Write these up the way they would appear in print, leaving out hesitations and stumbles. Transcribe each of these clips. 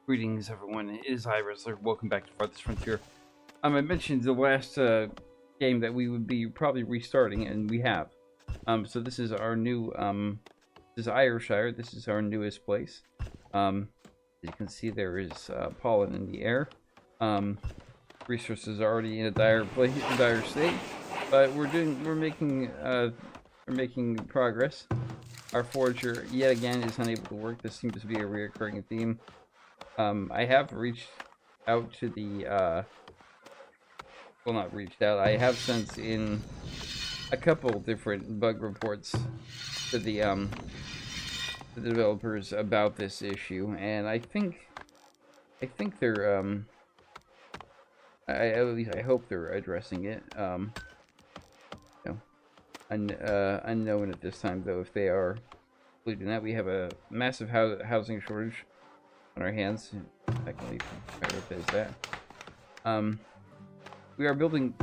Greetings, everyone. It is Iris. Welcome back to Farthest Frontier. I mentioned the last game that we would be probably restarting, and we have. So this is our new. This is Ireshire. This is our newest place. As you can see, there is pollen in the air. Resources are already in a dire state, but we're making progress. Our forager yet again is unable to work. This seems to be a recurring theme. I have reached out to the, well, not reached out, I have sent in a couple different bug reports to the developers about this issue, and I think they're, at least I hope they're addressing it. Unknown at this time, though, if they are including that. We have a massive housing shortage on our hands. I can prioritize that. We are building,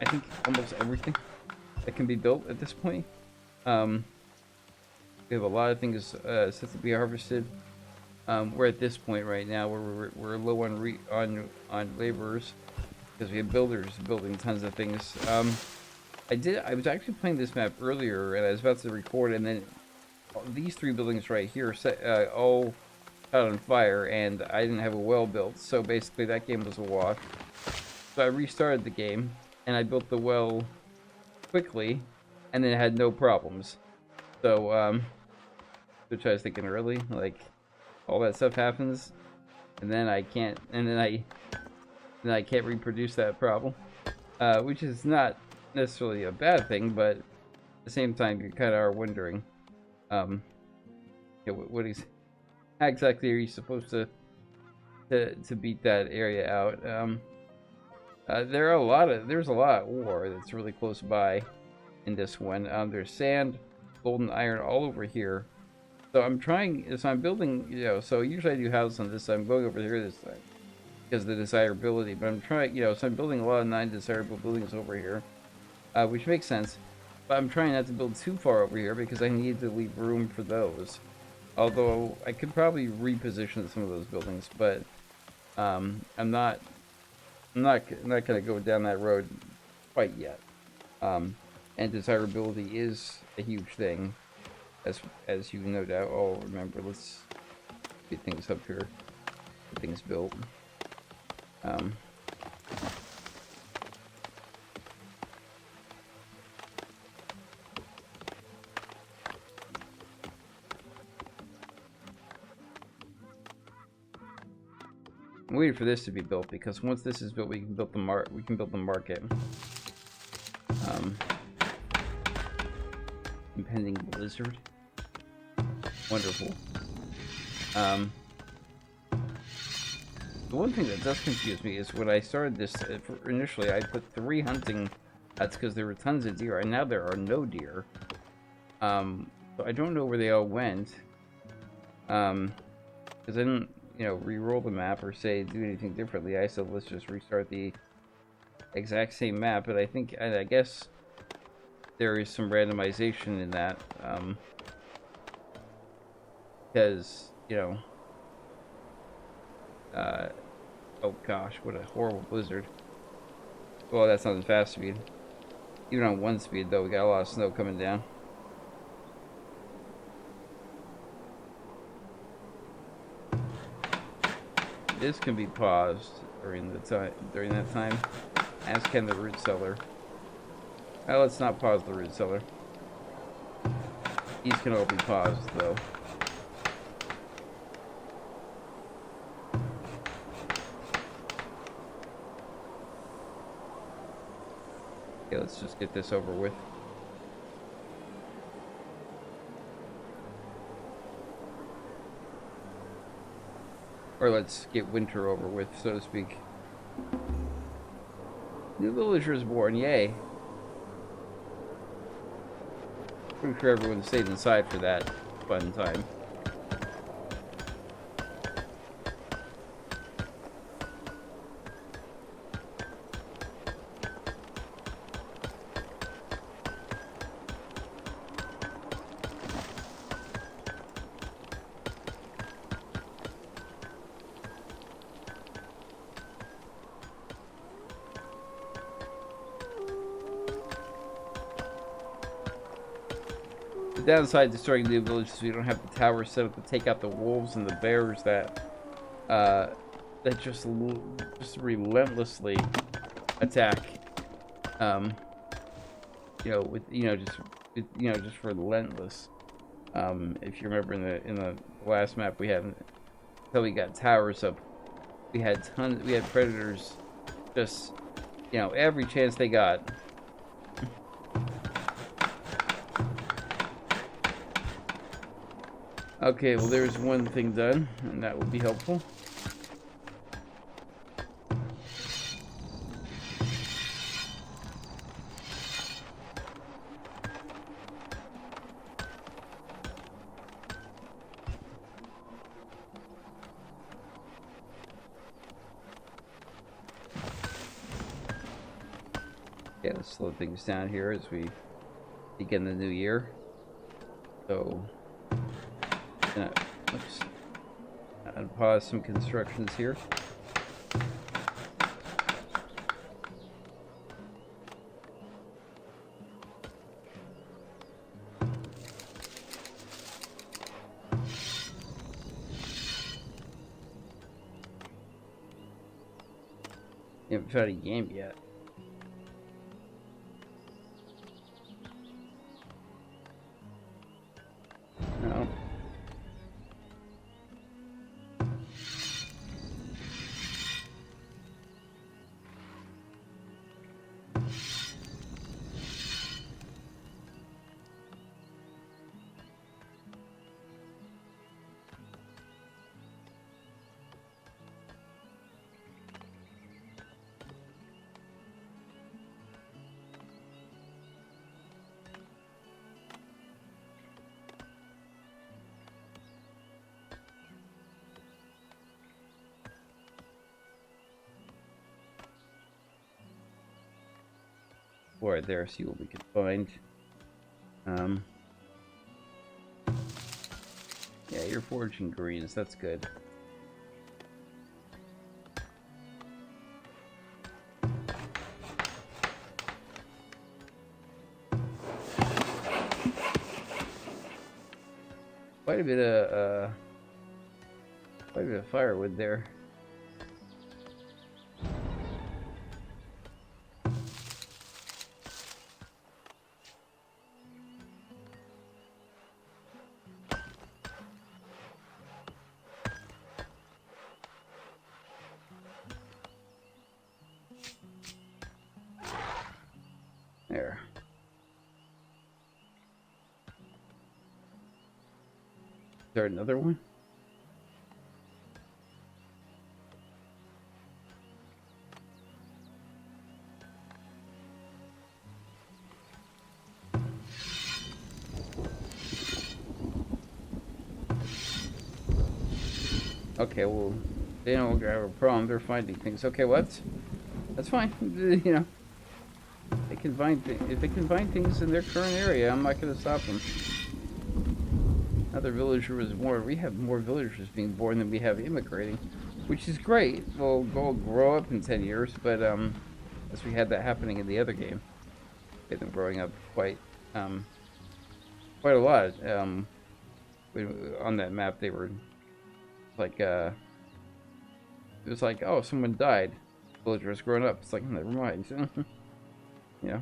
I think, almost everything that can be built at this point. We have a lot of things set to be harvested. We're at this point right now where we're low on laborers because we have builders building tons of things. I was actually playing this map earlier, and I was about to record, and then these three buildings right here all caught on fire, and I didn't have a well built, so basically that game was a wash. So I restarted the game, and I built the well quickly, and then it had no problems. So, which I was thinking, really? Like, all that stuff happens, and then I can't reproduce that problem, which is not necessarily a bad thing, but at the same time, you kind of are wondering, how exactly are you supposed to beat that area out? There's a lot of ore that's really close by in this one. There's sand, gold, and iron all over here. So I'm building, so usually I do houses on this side. I'm going over here this side because of the desirability, but I'm trying, so I'm building a lot of non-desirable buildings over here, which makes sense. But I'm trying not to build too far over here because I need to leave room for those. Although I could probably reposition some of those buildings, but I'm not going to go down that road quite yet. And desirability is a huge thing, as you no doubt all remember. Let's get things up here, get things built. I'm waiting for this to be built because once this is built, we can build the market. Impending blizzard. Wonderful. The one thing that does confuse me is when I started this initially, I put 3 hunting huts because there were tons of deer, and now there are no deer. So I don't know where they all went. Because I didn't, re-roll the map or say do anything differently. I said let's just restart the exact same map, but I guess there is some randomization in that, because oh gosh, what a horrible blizzard. Well, that's not in fast speed. Even on 1 speed though, we got a lot of snow coming down. This can be paused during that time, as can the root cellar. Well, let's not pause the root cellar. These can all be paused, though. Okay, let's just get this over with. Or let's get winter over with, so to speak. New villager is born, yay. Pretty sure everyone stayed inside for that fun time. The downside to starting new villages is we don't have the towers set up to take out the wolves and the bears that just relentlessly attack. Just relentless. If you remember in the last map we had, until we got towers up, we had predators, just every chance they got. Okay, well there's one thing done, and that will be helpful. Yeah, let's slow things down here as we begin the new year. So, oops, I'll pause some constructions here. You haven't found a game yet. No. Right there, see what we can find. Yeah, you're foraging greens, that's good. Quite a bit of firewood there. There. Is there another one? Okay, well, they don't have a problem. They're finding things. Okay, that's fine. You know, they can find if they can find things in their current area, I'm not going to stop them. Another villager was born. We have more villagers being born than we have immigrating, which is great. We'll go grow up in 10 years, but as we had that happening in the other game, we had them growing up quite a lot. On that map, they were like it was like, oh, someone died. Villagers growing up. It's like, never mind. You know.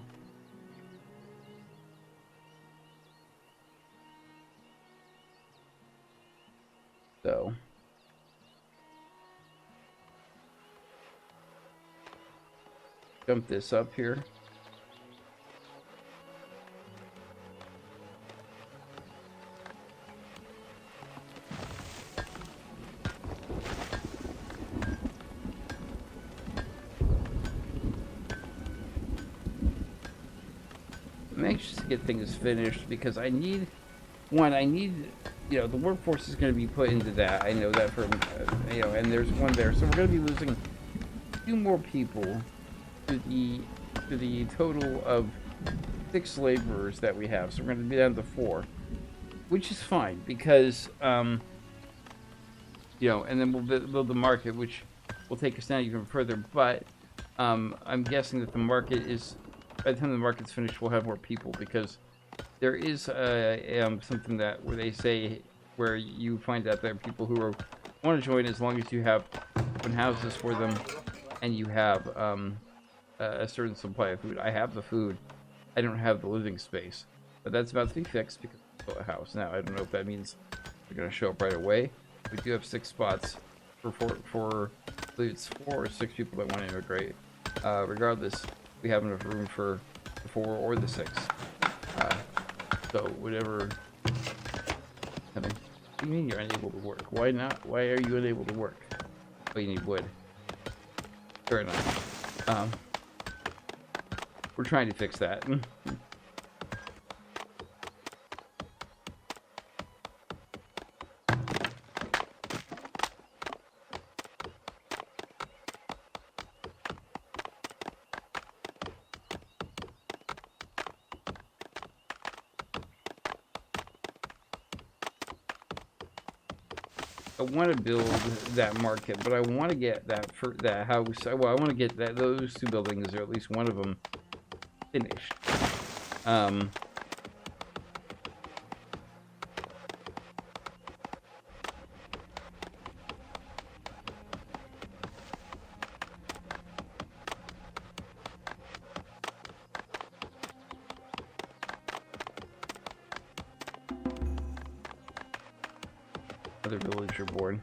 So jump this up here. I'm anxious to get things finished because I need, you know, the workforce is going to be put into that. I know that from, you know, and there's one there. So we're going to be losing 2 more people to the total of 6 laborers that we have. So we're going to be down to 4, which is fine because, you know, and then we'll build the market, which will take us down even further. But I'm guessing that the market is, by the time the market's finished, we'll have more people because there is something that where they say where you find out there are people who want to join as long as you have open houses for them and you have a certain supply of food. I have the food. I don't have the living space, but that's about to be fixed because I built a house. Now I don't know if that means they're going to show up right away. We do have 6 spots for I believe it's 4 or 6 people that want to immigrate. Regardless, we have enough room for the 4 or the 6. So whatever. I mean, what do you mean you're unable to work? Why not? Why are you unable to work? Oh, you need wood. Fair enough. We're trying to fix that. I want to build that market, but I want to get that for that house. Well, I want to get those 2 buildings, or at least one of them, finished. Other villager born.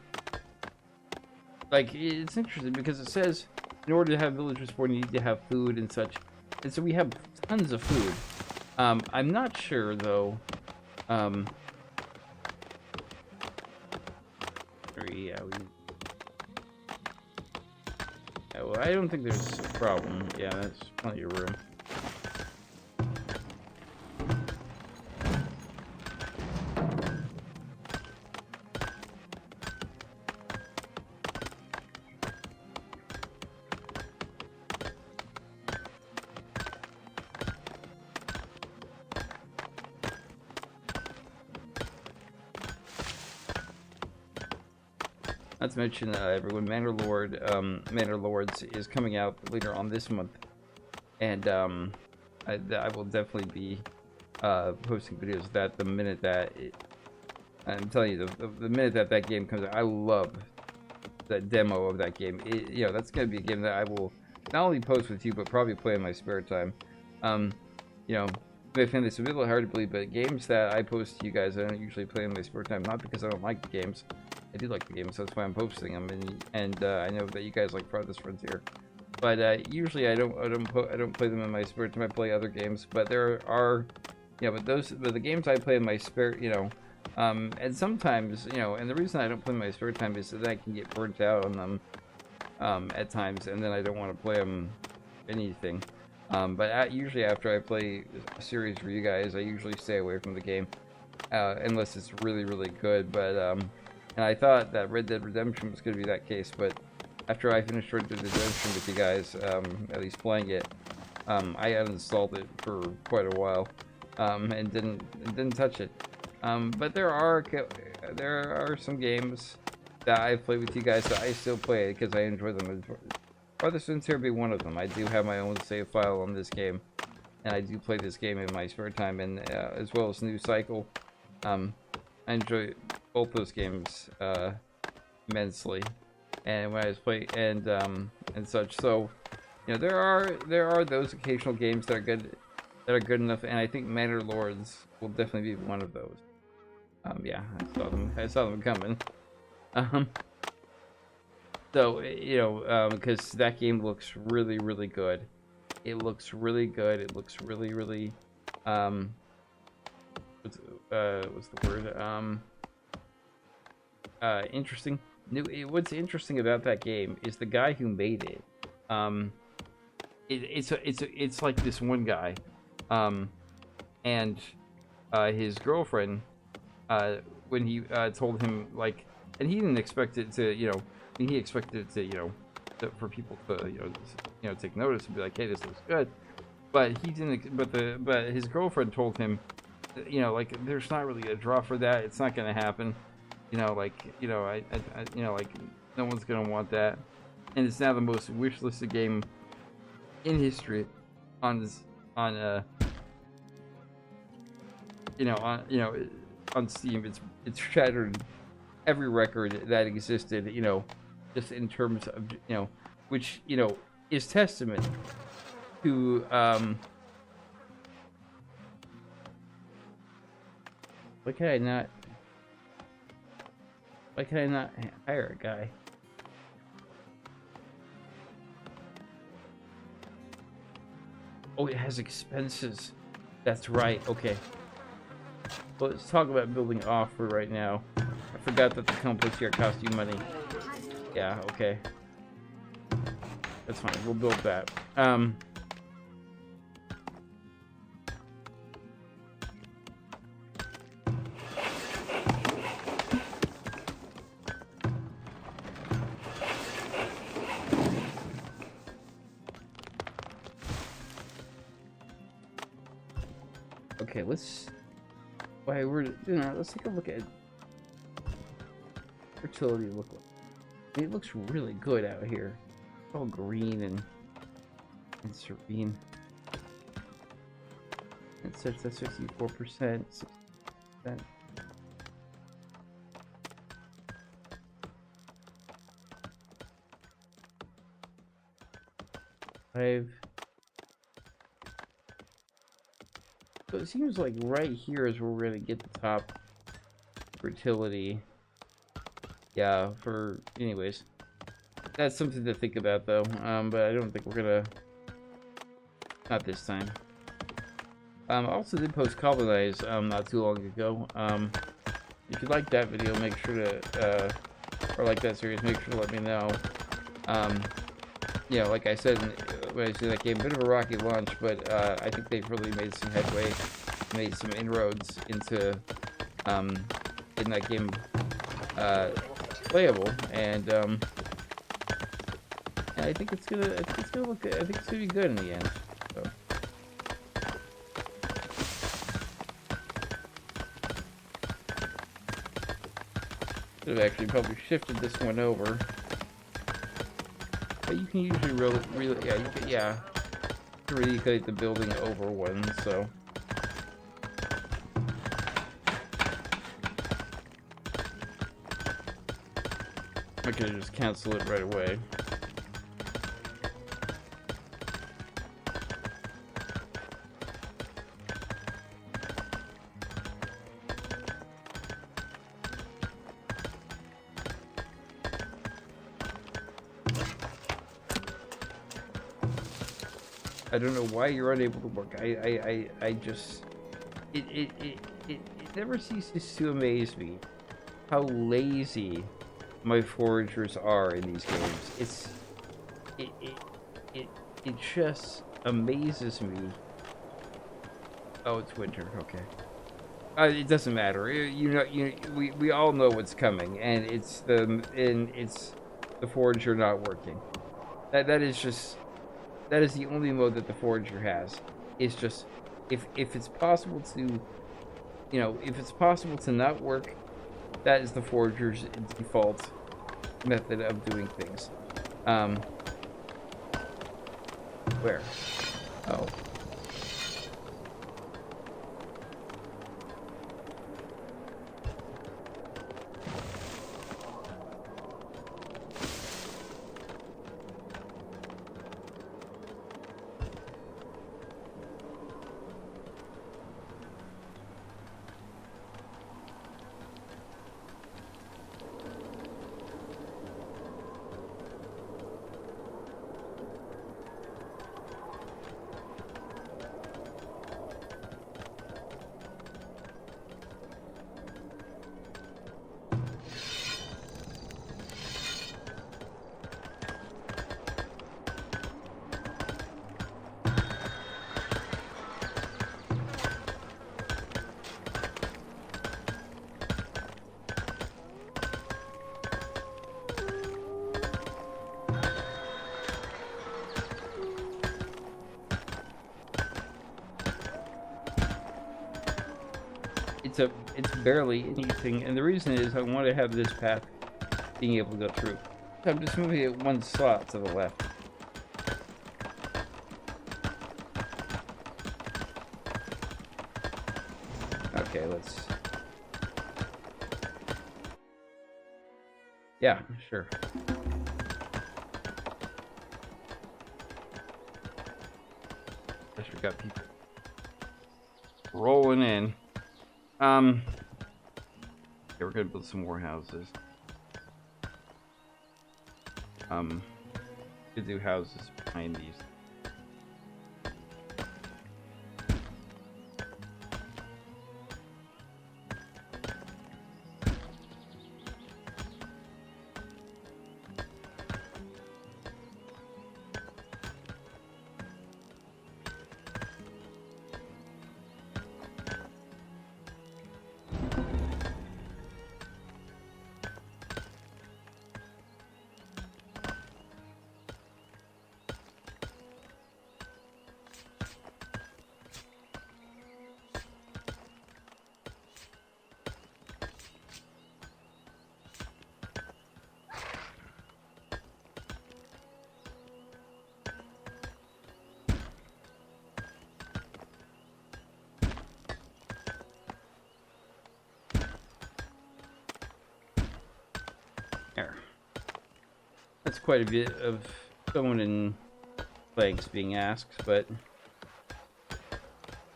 Like, it's interesting because it says in order to have villagers born, you need to have food and such. And so we have tons of food. I'm not sure though. Yeah, well, I don't think there's a problem. Yeah, that's plenty of room. Not to mention, everyone, Manor Lords is coming out later on this month, and I will definitely be posting videos of that the minute that I'm telling you, the minute that game comes out. I love that demo of that game. That's going to be a game that I will not only post with you, but probably play in my spare time. I find this a little hard to believe, but games that I post to you guys, I don't usually play in my spare time. Not because I don't like the games. I do like the games, so that's why I'm posting them, and I know that you guys like Farthest Frontier, but usually I don't play them in my spare time. I play other games, but there are, but the games I play in my spare, and sometimes, and the reason I don't play in my spare time is that I can get burnt out on them at times, and then I don't want to play them anything. But usually after I play a series for you guys, I usually stay away from the game, unless it's really, really good. But and I thought that Red Dead Redemption was going to be that case, but after I finished Red Dead Redemption with you guys, at least playing it, I uninstalled it for quite a while, and didn't touch it. But there are some games that I've played with you guys that I still play because I enjoy them. Farthest Frontier be one of them. I do have my own save file on this game, and I do play this game in my spare time, and as well as New Cycle. I enjoy both those games immensely, and when I was playing and such. So, there are those occasional games that are good enough, and I think Manor Lords will definitely be one of those. Yeah, I saw them coming. So, because that game looks really, really good. It looks really good. It looks really, really, what's the word? Interesting. What's interesting about that game is the guy who made it. It's like this one guy, and his girlfriend, when he told him, like, and he didn't expect it to, he expected it to, for people to, take notice and be like, hey, this looks good, but he didn't. But his girlfriend told him, like, there's not really a draw for that. It's not gonna happen. Like, like, no one's gonna want that, and it's now the most wishlisted game in history on on Steam, it's shattered every record that existed, just in terms of, which, is testament to, why can I not hire a guy? Oh, it has expenses. That's right. Okay. Well, let's talk about building off for right now. I forgot that the complex here costs you money. Yeah, okay. That's fine. We'll build that. Okay, let's take a look at fertility look like. I mean, it looks really good out here. It's all green and serene. It sets at 64%, 60%. So it seems like right here is where we're gonna get the top fertility. Yeah, anyways. That's something to think about though. But I don't think we're gonna, not this time. I also did post Colonize not too long ago. If you like that video, make sure to or like that series, make sure to let me know. Like I said when I said that game, a bit of a rocky launch, but I think they've really made some headway, made some inroads into in that game playable, and I think it's gonna look good. I think it's gonna be good in the end. So. Should have actually probably shifted this one over. But you can usually really create the building over one, so. I could just cancel it right away. I don't know why you're unable to work. I just it never ceases to amaze me how lazy my foragers are in these games. It just amazes me. Oh, it's winter. Okay. It doesn't matter. We all know what's coming, and it's the forager not working. That is the only mode that the forager has. It's just if it's possible to, if it's possible to not work, that is the forager's default method of doing things. Where? Oh. It's barely anything, and the reason is I want to have this path being able to go through. So I'm just moving it one slot to the left. Okay. Okay, let's... Yeah, sure. Guess we got people rolling in. Okay, we're gonna build some more houses. Could do houses behind these. There. That's quite a bit of stone and legs being asked, but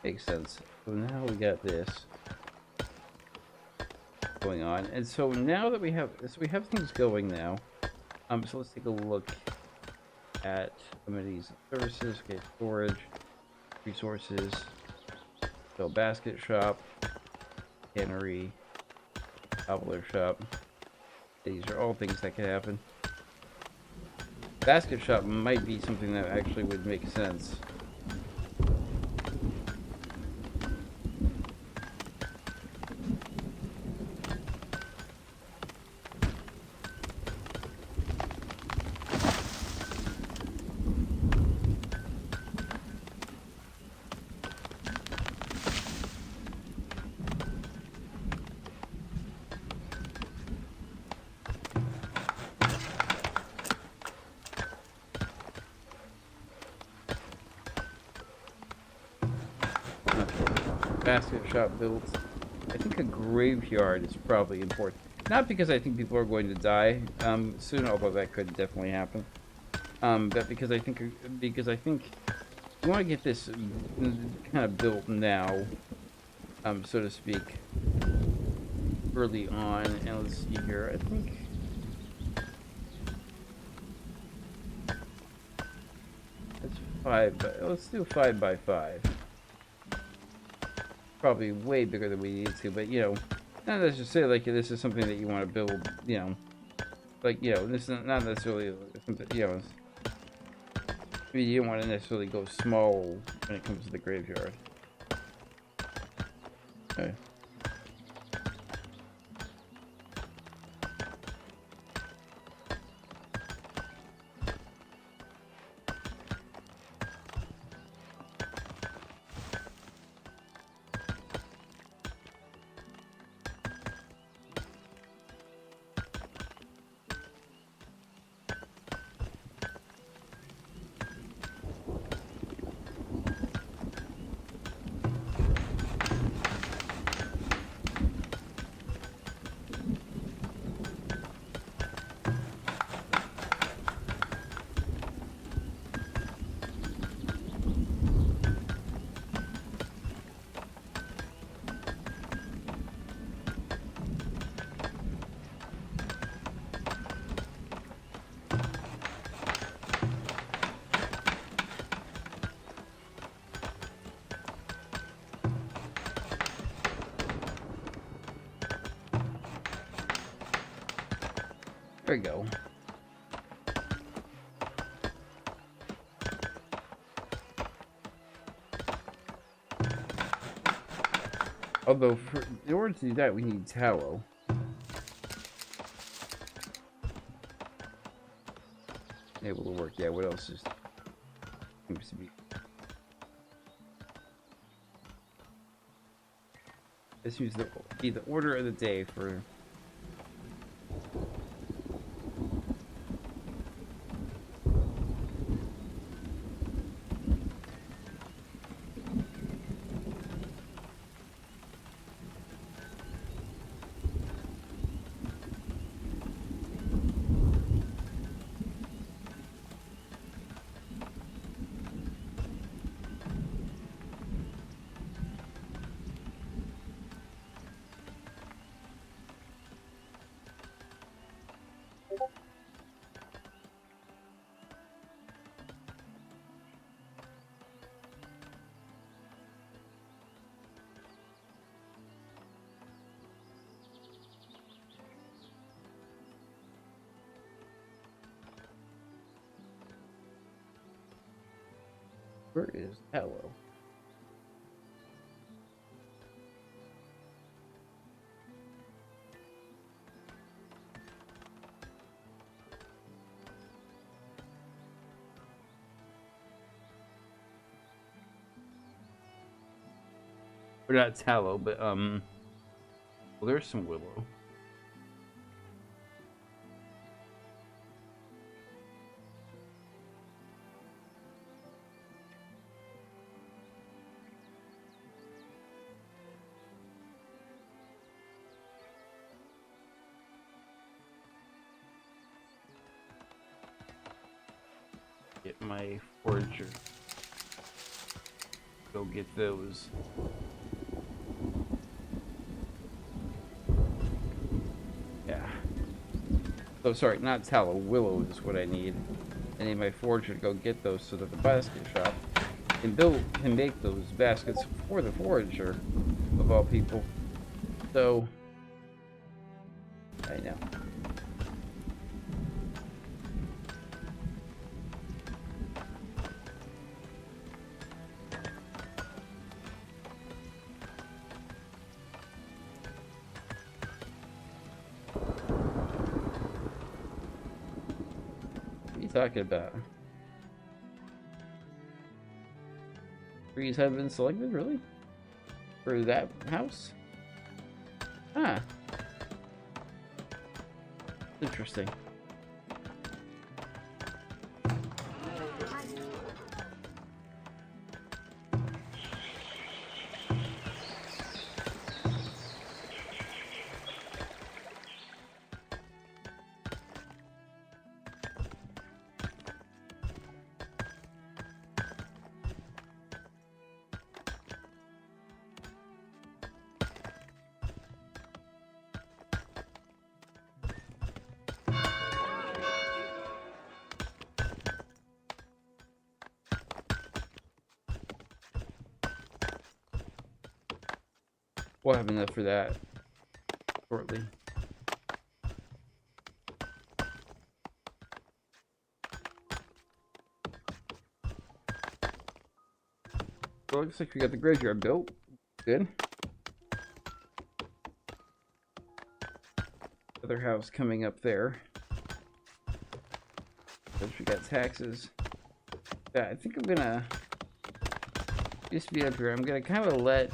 makes sense. So now we got this going on, and so now that we have things going now. So let's take a look at amenities and services. Okay, storage, resources, so basket shop, cannery, cobbler shop. These are all things that could happen. Basket shop might be something that actually would make sense. Basket shop built. I think a graveyard is probably important. Not because I think people are going to die soon, although that could definitely happen. But because I think we want to get this kind of built now, so to speak, early on. And let's see here. I think that's 5. But let's do 5 by 5. Probably way bigger than we need to, but you know, not necessarily like this is something that you want to build, you know, like, you know, this is not necessarily something, you know, I mean, you don't want to necessarily go small when it comes to the graveyard. Okay. There we go. Although, in order to do that, we need tallow. Able to work. Yeah, what else is seems to be? This seems to be the order of the day for. Where is tallow? Or not tallow, but well, there's some willow. Get my forager. Go get those. Yeah. Oh, sorry, not tallow. Willow is what I need. I need my forager to go get those so that the basket shop can make those baskets for the forager, of all people. So, I know. Talking about trees have been selected, really, for that house. Ah, interesting. We'll have enough for that shortly. Well, looks like we got the graveyard built. Good. Other house coming up there. We got taxes. Yeah, I think I'm gonna just be up here. I'm gonna kind of let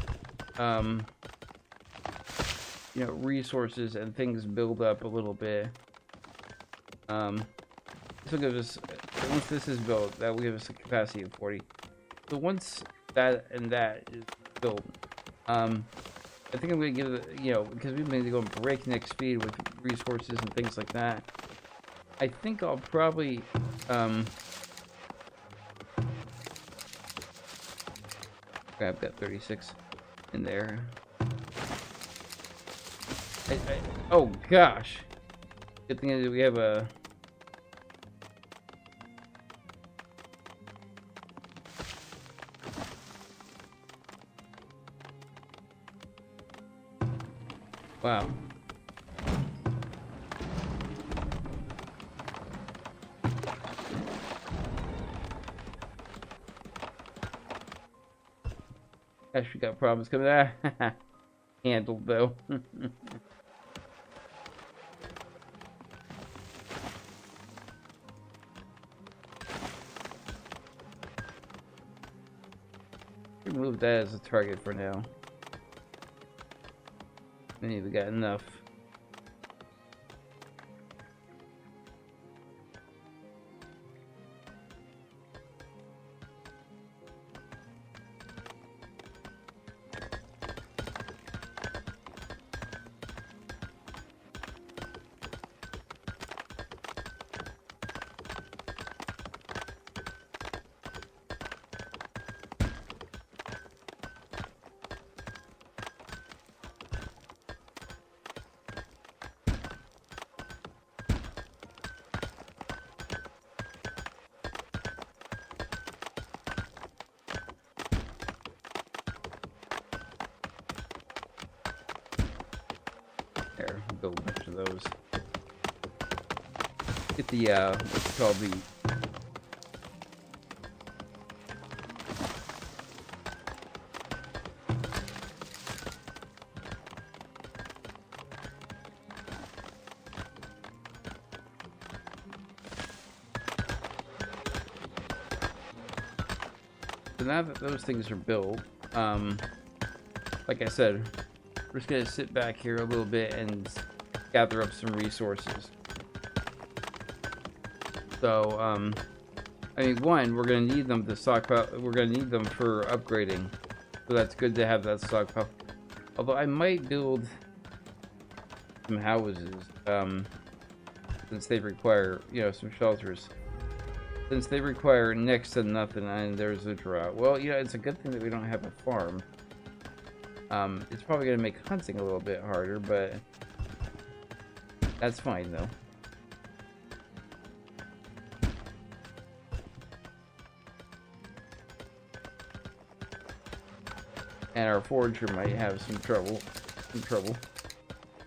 you know, resources and things build up a little bit. This will give us, once this is built, that will give us a capacity of 40. So once that and that is built, I think I'm going to give it, you know, because we've been going breakneck speed with resources and things like that. I think I'll probably, I've got 36 in there. Oh gosh! Good thing is we have a. Wow. Gosh, we got problems coming out. Handled though. Remove that as a target for now. I think we got enough. There, build a bunch of those. Get the what's called the now that those things are built, like I said, we're just gonna sit back here a little bit and gather up some resources. So, I mean, one, we're gonna need them to stockpile. We're gonna need them for upgrading, so that's good to have that stockpile. Although I might build some houses, since they require, you know, some shelters. Since they require next to nothing, and there's a drought. Well, you know, it's a good thing that we don't have a farm. It's probably gonna make hunting a little bit harder, but that's fine though. And our forager might have some trouble.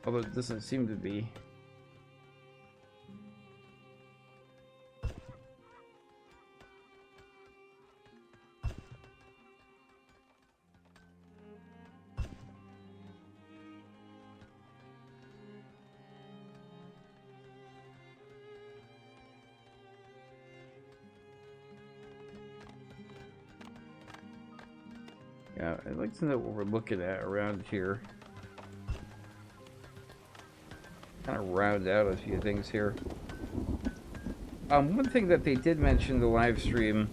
Although it doesn't seem to be. Yeah, I'd like to know what we're looking at around here. Kind of round out a few things here. One thing that they did mention in the live stream,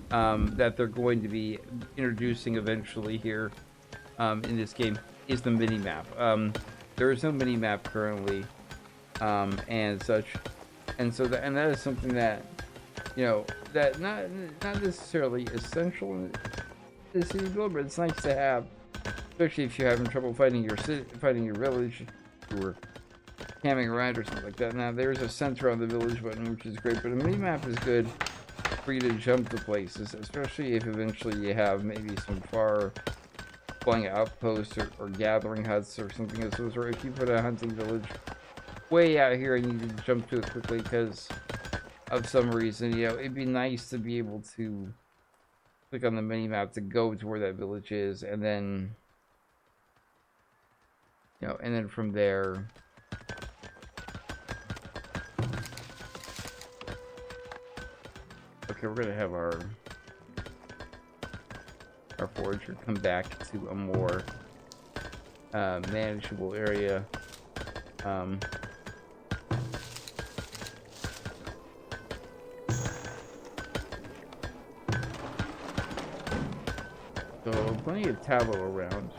that they're going to be introducing eventually here, in this game, is the mini-map. There is no mini-map currently, and such, and so that is something that, you know, that not necessarily essential the city build, but it's nice to have, especially if you're having trouble fighting your village, or camping around or something like that. Now there's a center on the village button, which is great, but a mini map is good for you to jump to places, especially if eventually you have maybe some far flying outposts or gathering huts or something of those, or if you put a hunting village way out here and you need to jump to it quickly because of some reason, you know, it'd be nice to be able to click on the mini map to go to where that village is, and then, you know, and then from there, okay, we're gonna have our forager come back to a more manageable area. So plenty of tallow around.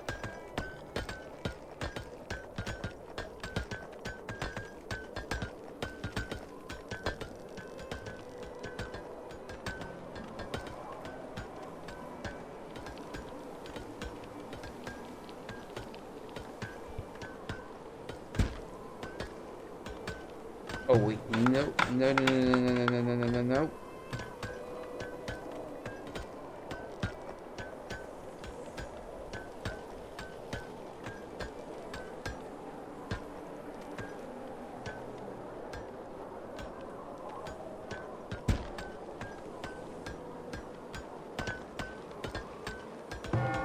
Oh wait, no.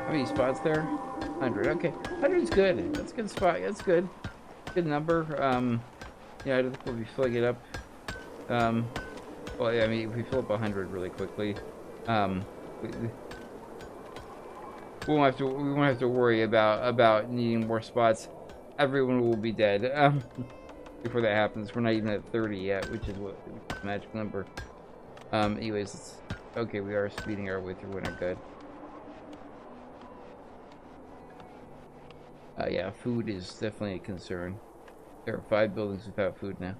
How many spots there? 100. Okay, 100's good. That's a good spot. That's good. Good number. Yeah, I don't think we'll be filling it up. Well, yeah, I mean, if we fill up 100 really quickly, we won't have to worry about needing more spots. Everyone will be dead before that happens. We're not even at 30 yet, which is what the magic number. Anyways, okay, we are speeding our way through winter. Good. Yeah, food is definitely a concern. There are 5 buildings without food now.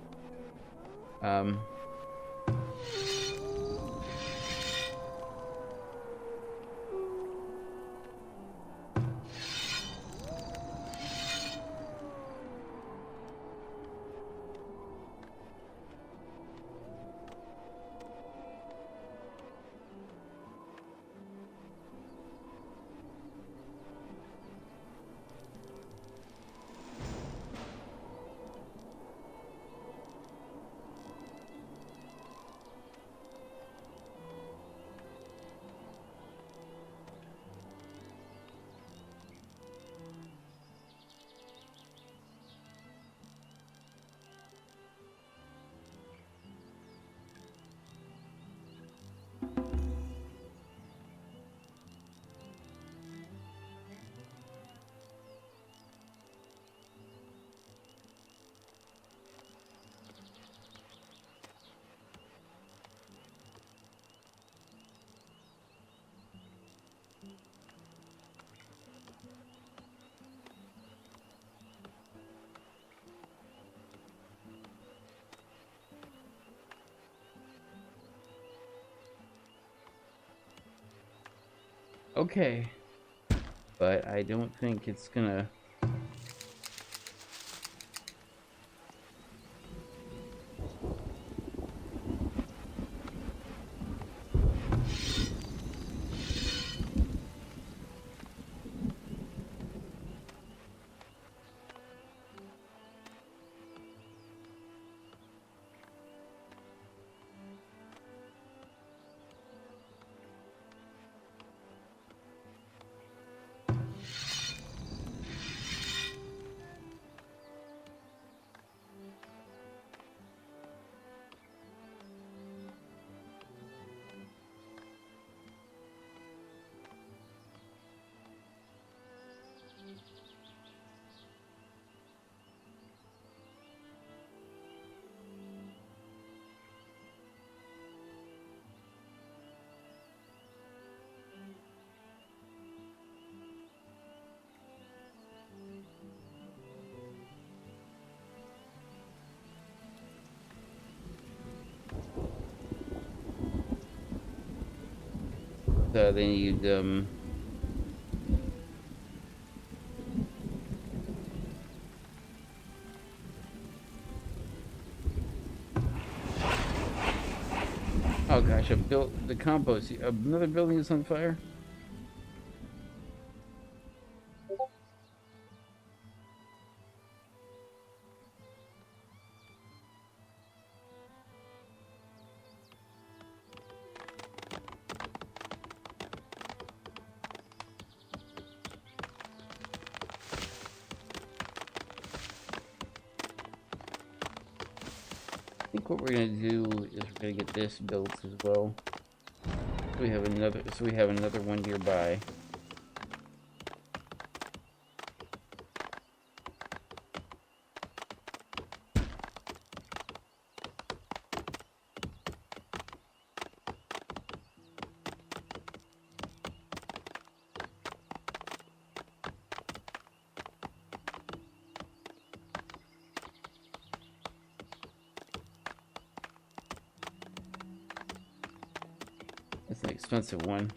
okay, but I don't think it's gonna. They need oh gosh, I built the compost. Another building is on fire. I think what we're gonna do is we're gonna get this built as well. So we have another one nearby. It's an expensive one.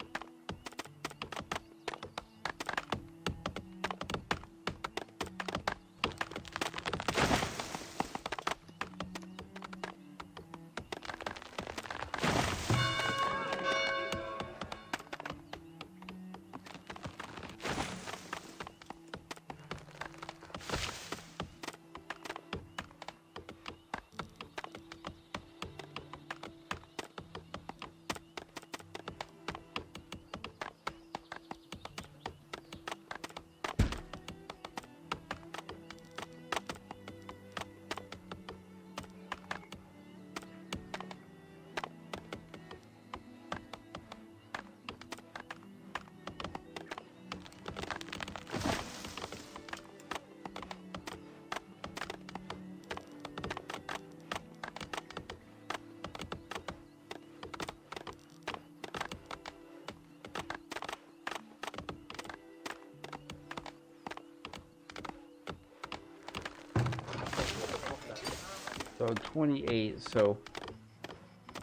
So 28. So,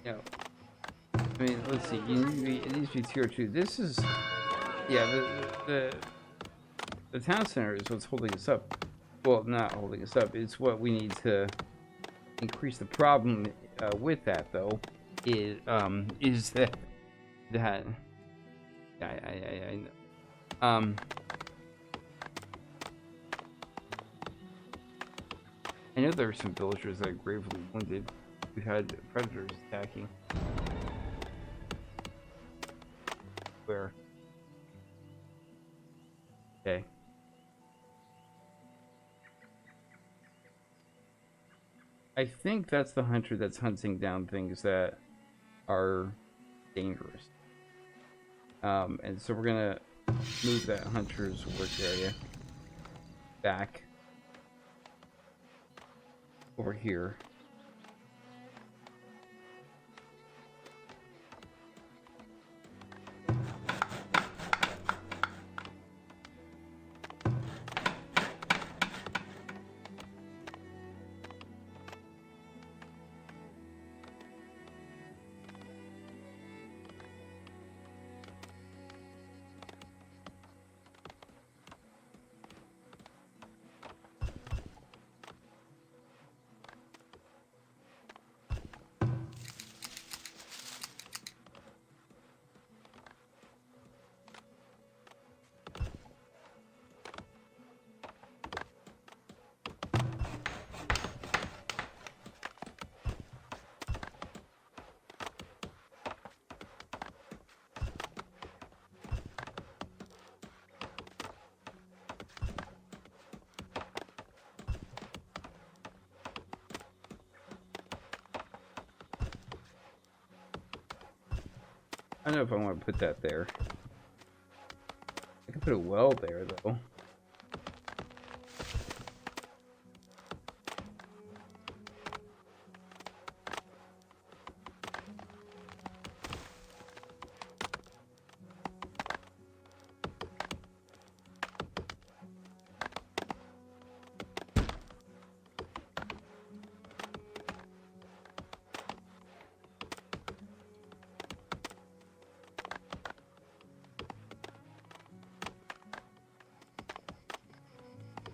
you know, I mean, let's see. It needs to be tier 2. This is, yeah. The town center is what's holding us up. Well, not holding us up. It's what we need to increase the problem with that, though. Is that I know. I know there are some villagers that are gravely wounded. We had predators attacking. Where? Okay. I think that's the hunter that's hunting down things that are dangerous. And so we're gonna move that hunter's work area back over here. I don't know if I want to put that there. I could put a well there, though.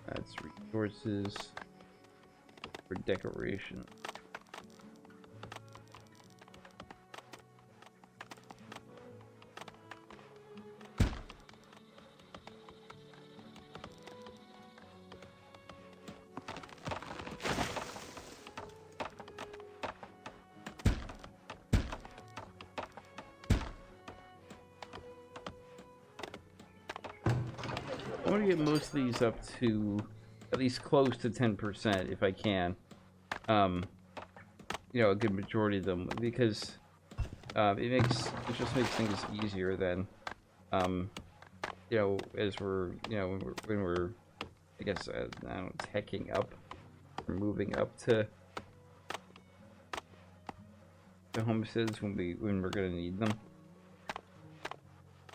That's resources for decoration. I want to get most of these up to at least close to 10% if I can. You know, a good majority of them, because it just makes things easier then. You know, as we're, you know, when we're I guess I don't know, teching up or moving up to the homesteads when we're gonna need them.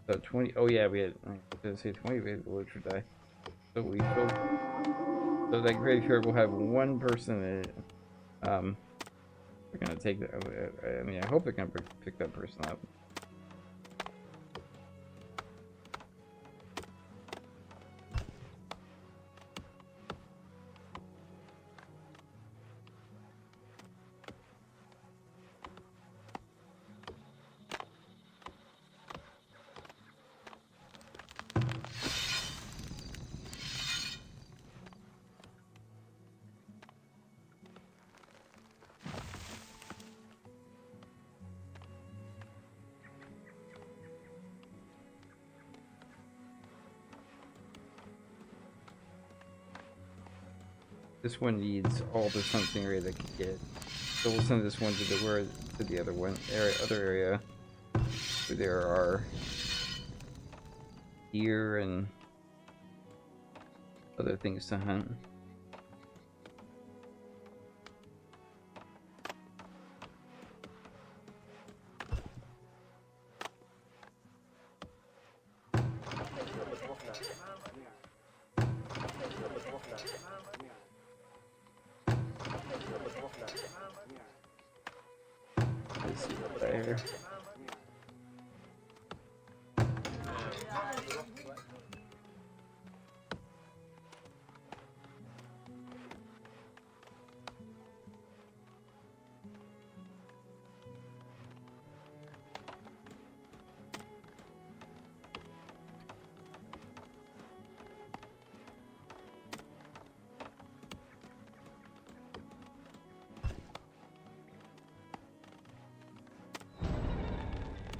So 20. Oh yeah, we had. I was gonna say 20. We had villager die. So we hope. So that graveyard will have one person in it. We're gonna take that. I mean, I hope they're gonna pick that person up. This one needs all the hunting area they can get. So we'll send this one to the other one other area where there are deer and other things to hunt. Let's see what there.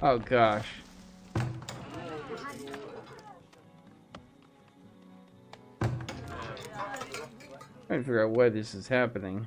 Oh gosh. Trying to figure out why this is happening.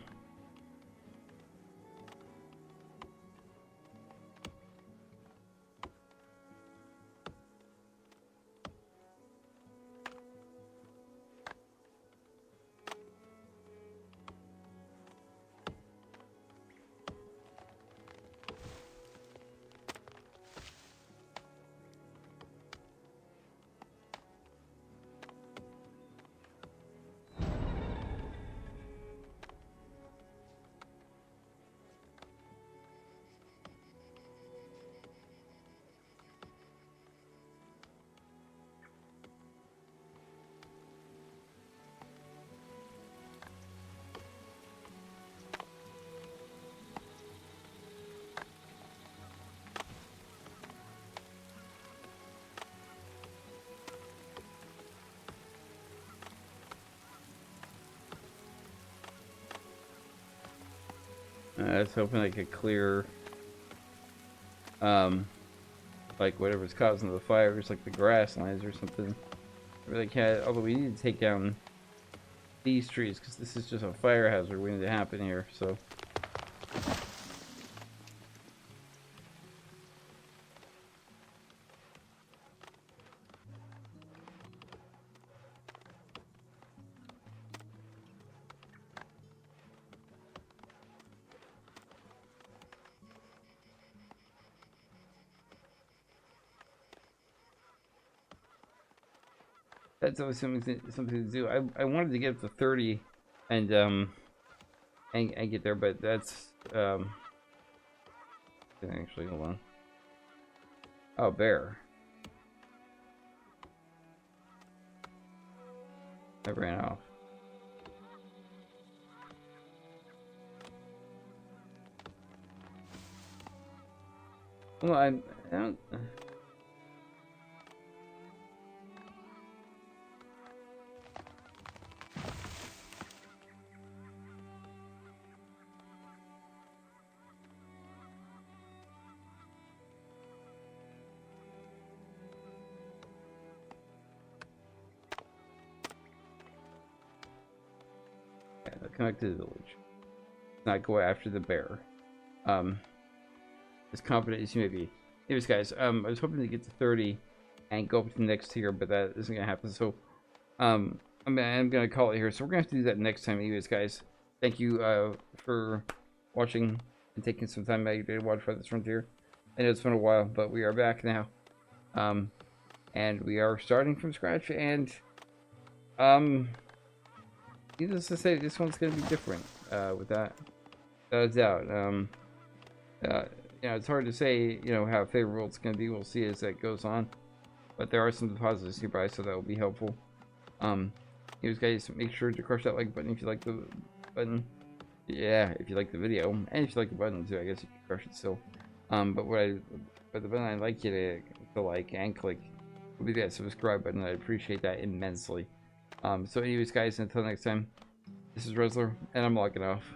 I was hoping I could clear, like whatever's causing the fires, like the grasslands or something. I really can't. Although we need to take down these trees because this is just a fire hazard waiting to happen here. So. that's always something to do. I wanted to get up to 30 and get there, but that's actually, hold on. Oh, bear. I ran off. Well, I don't. Come back to the village. Not go after the bear. As confident as you may be. Anyways, guys, I was hoping to get to 30 and go up to the next tier, but that isn't gonna happen. So, I'm gonna call it here. So we're gonna have to do that next time. Anyways, guys, thank you for watching and taking some time out of your day to watch Farthest Frontier. I know it's been a while, but we are back now. And we are starting from scratch, and needless to say, this one's gonna be different. With that, without a doubt. You know, it's hard to say, you know, how favorable it's gonna be. We'll see as that goes on. But there are some positives nearby, so that will be helpful. Anyways, guys, make sure to crush that like button if you like the button. Yeah, if you like the video, and if you like the button too, I guess you can crush it still. But the button I'd like you to like and click would be that subscribe button. I'd appreciate that immensely. So anyways, guys, until next time, this is Resler, and I'm logging off.